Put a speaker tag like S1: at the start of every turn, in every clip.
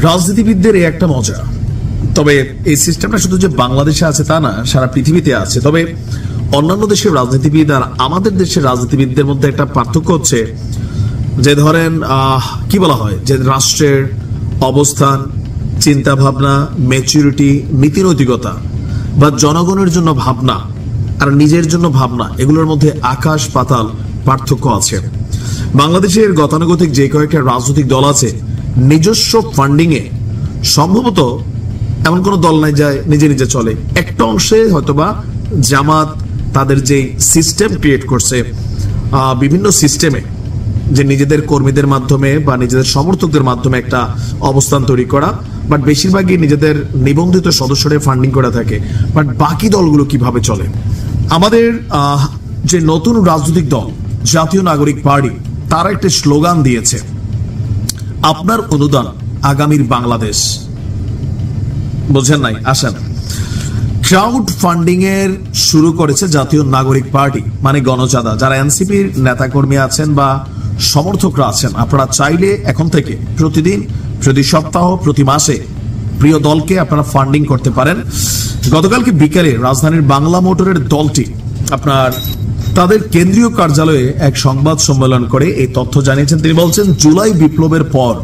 S1: রাজনীতিবিদদের এই একটা মজা। তবে এই সিস্টেমটা শুধু যে বাংলাদেশে আছে তা না, সারা পৃথিবীতে আছে। তবে অন্যান্য দেশের রাজনীতিবিদ আর আমাদের দেশের রাজনীতিবিদদের মধ্যে একটা পার্থক্য হচ্ছে যে ধরেন কি বলা হয় যে রাষ্ট্রের অবস্থান, চিন্তা ভাবনা, ম্যাচুরিটি, নীতি নৈতিকতা বা জনগণের জন্য ভাবনা আর নিজের জন্য ভাবনা, এগুলোর মধ্যে আকাশ পাতাল পার্থক্য আছে। বাংলাদেশের গতানুগতিক যে কয়েকটা রাজনৈতিক দল আছে, নিজস্ব ফান্ডিং এ সম্ভবত এমন কোন দল নাই যায় নিজে নিজে চলে। একটা অংশে হয়তোবা জামাত তাদের যে সিস্টেম ক্রিয়েট করছে, বিভিন্ন সিস্টেমে যে নিজেদের কর্মীদের মাধ্যমে বা নিজেদের সমর্থকদের মাধ্যমে একটা অবস্থান তৈরি করা, বাট বেশিরভাগই নিজেদের নিবন্ধিত সদস্যরা ফান্ডিং করে থাকে। বাট বাকি দলগুলো কিভাবে চলে? আমাদের যে নতুন রাজনৈতিক দল জাতীয় নাগরিক পার্টি, তারা একটা স্লোগান দিয়েছে, আপনার অনুদান আগামীর বাংলাদেশ। বুঝেন নাই? আসেন, ক্রাউড ফান্ডিং এর শুরু করেছে জাতীয় নাগরিক পার্টি, মানে গণচাঁদা। যারা এনসিপির নেতাকর্মী আছেন বা সমর্থকরা আছেন, আপনারা চাইলে এখন থেকে প্রতিদিন, প্রতি সপ্তাহ, প্রতি মাসে প্রিয় দলকে আপনারা ফান্ডিং করতে পারেন। গতকালকে বিকেলে রাজধানীর বাংলা মোটরের দলটি আপনার তাদের কেন্দ্রীয় কার্যালয়ে এক সংবাদ সম্মেলন করে এই তথ্য জানিয়েছেন। তিনি বলছেন, জুলাই বিপ্লবের পর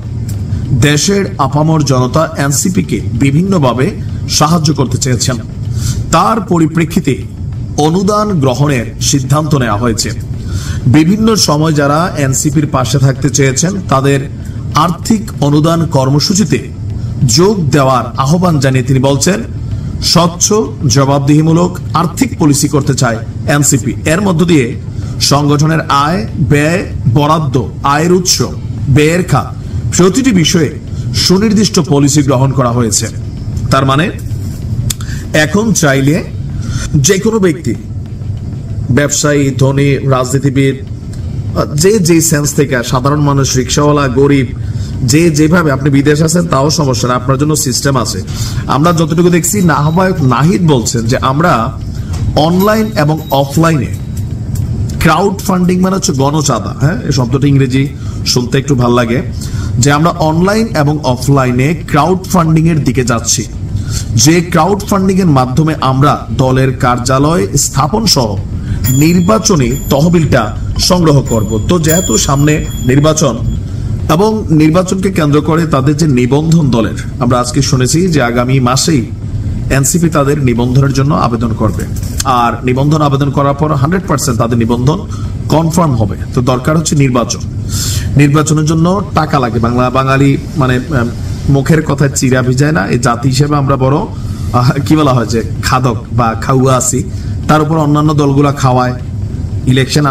S1: দেশের আপামর জনতা এনসিপিকে বিভিন্নভাবে সাহায্য করতে চেয়েছেন। তার পরিপ্রেক্ষিতে অনুদান গ্রহণের সিদ্ধান্ত নেওয়া হয়েছে। বিভিন্ন সময় যারা এনসিপির পাশে থাকতে চেয়েছেন, তাদের আর্থিক অনুদান কর্মসূচিতে যোগ দেওয়ার আহ্বান জানিয়ে তিনি বলছেন, স্বচ্ছ, জবাবদিহিমূলক আর্থিক পলিসি করতে চায় এনসিপি। এর মধ্য দিয়ে সংগঠনের আয়, ব্যয়, বরাদ্দ, আয়ের উৎস, ব্যয়ের খাত প্রতিটি বিষয়ে সুনির্দিষ্ট পলিসি গ্রহণ করা হয়েছে। তার মানে এখন চাইলে যে কোনো ব্যক্তি, ব্যবসায়ী, ধনী, রাজনীতিবিদ, যে সেন্স থেকে, সাধারণ মানুষ, রিক্সাওয়ালা, গরিব, যে যেভাবে, আপনি বিদেশ আছেন তাও সমস্যা না, আপনার জন্য সিস্টেম আছে। আমরা যতটুকু দেখছি, আহ্বায়ক নাহিদ বলছেন যে আমরা অনলাইন এবং অফলাইনে ক্রাউড ফান্ডিং, মানে হচ্ছে গণচাঁদা, হ্যাঁ, এই শব্দটা ইংরেজি শুনতে একটু ভাল লাগে, যে আমরা অনলাইন এবং অফলাইনে ক্রাউড ফান্ডিং এর দিকে যাচ্ছি। যে ক্রাউড ফান্ডিং এর মাধ্যমে আমরা দলের কার্যালয় স্থাপন সহ নির্বাচনী তহবিলটা সংগ্রহ করব। তো যেহেতু সামনে নির্বাচন এবং নির্বাচনকে কেন্দ্র করে তাদের যে নিবন্ধন দলের, আমরা আজকে শুনেছি যে আগামী মাসেই এনসিপি তাদের নিবন্ধনের জন্য আবেদন করবে। আর নিবন্ধন আবেদন করার পর 100% তাদের নিবন্ধন কনফার্ম হবে। তো দরকার হচ্ছে নির্বাচন। নির্বাচনের জন্য টাকা লাগে। বাঙালি মানে মুখের কথায় চিরা ভিজায় না, এই জাতি হিসেবে আমরা বড় কি বলা হয় যে খাদক বা খাওয়া আছি। তার উপর অন্যান্য দলগুলা খাওয়ায়। ইলেকশন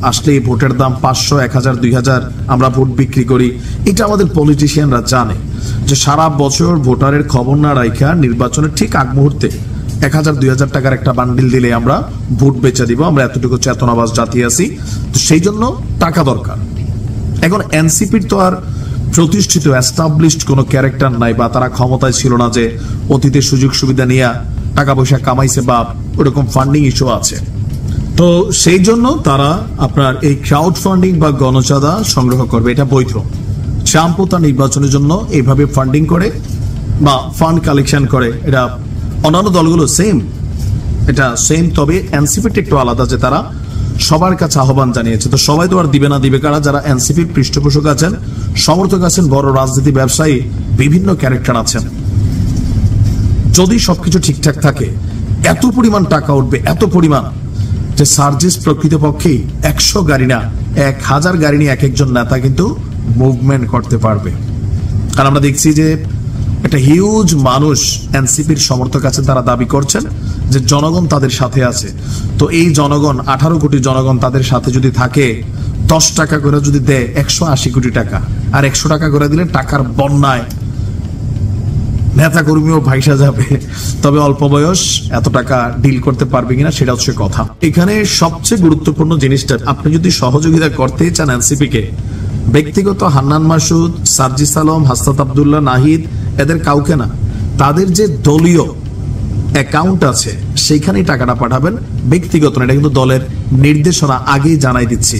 S1: আসলেই ভোটের দাম 500, 1000, 2000 আমরা ভোট বিক্রি করি। এটা আমাদের পলিটিশিয়ানরা জানে যে সারা বছর ভোটারের খবর না রাখা নির্বাচনের ঠিক আগ মুহূর্তে 1000, 2000 টাকার একটা বান্ডিল দিলে আমরা ভোট বেচে দিব। আমরা এতটুকু চেতনাবাজ জাতি আছি, তো সেই জন্য টাকা দরকার। এখন এনসিপির তো আর প্রতিষ্ঠিত এস্টাবলিশড কোনো ক্যারেক্টার নাই, বা তারা ক্ষমতায় ছিল না যে অতীতে সুযোগ সুবিধা নিয়ে টাকা পয়সা কামাইছে বা ওরকম ফান্ডিং ইস্যু আছে। তো সেই জন্য তারা আপনার এই ক্রাউড ফান্ডিং বা গণচাঁদা সংগ্রহ করবে। এটা বৈধ। ট্রাম্প তার নির্বাচনের জন্য এইভাবে ফান্ডিং করে বা ফান্ড কালেকশন করে। এটা অন্যান্য দলগুলো সেম, এটা সেম। তবে এনসিপির একটু আলাদা, যে তারা সবার কাছে আহ্বান জানিয়েছে। তো সবাই তো আর দিবে না, দিবে কারা? যারা এনসিপির পৃষ্ঠপোষক আছেন, সমর্থক আছেন, বড় রাজনীতি ব্যবসায়ী, বিভিন্ন ক্যারেক্টার আছেন। যদি সবকিছু ঠিকঠাক থাকে, এত পরিমাণ টাকা উঠবে, এত পরিমাণ, যে সার্জিস প্রকৃতপক্ষেই 100 গাড়ি না, 1000 গাড়ি নিয়ে এক একজন নেতা কিন্তু মুভমেন্ট করতে পারবে। কারণ আমরা দেখছি যে একটা হিউজ মানুষ এনসিপির সমর্থক আছেন, তারা দাবি করছেন যে জনগণ তাদের সাথে আছে। তো এই জনগণ, 18 কোটি জনগণ তাদের সাথে যদি থাকে, 10 টাকা করে যদি দেয়, 180 কোটি টাকা। আর 100 টাকা করে দিলে টাকার বন্যায় নেতা কর্মীও ভাইসা যাবে। তবে অল্প বয়স, এত টাকা ডিল করতে পারবে কিনা সেটা হচ্ছে কথা। এখানে সবচেয়ে গুরুত্বপূর্ণ জিনিসটা, আপনি যদি সহযোগিতা করতে চান এনসিপিকে, ব্যক্তিগত হান্নান মাসুদ, সার্জিস আলম, হাসনাত আব্দুল্লাহ, নাহিদ, এদের কাউকে না, তাদের যে দলীয় অ্যাকাউন্ট আছে সেইখানেই টাকাটা পাঠাবেন, ব্যক্তিগত না। এটা কিন্তু দলের নির্দেশনা আগেই জানাই দিচ্ছি।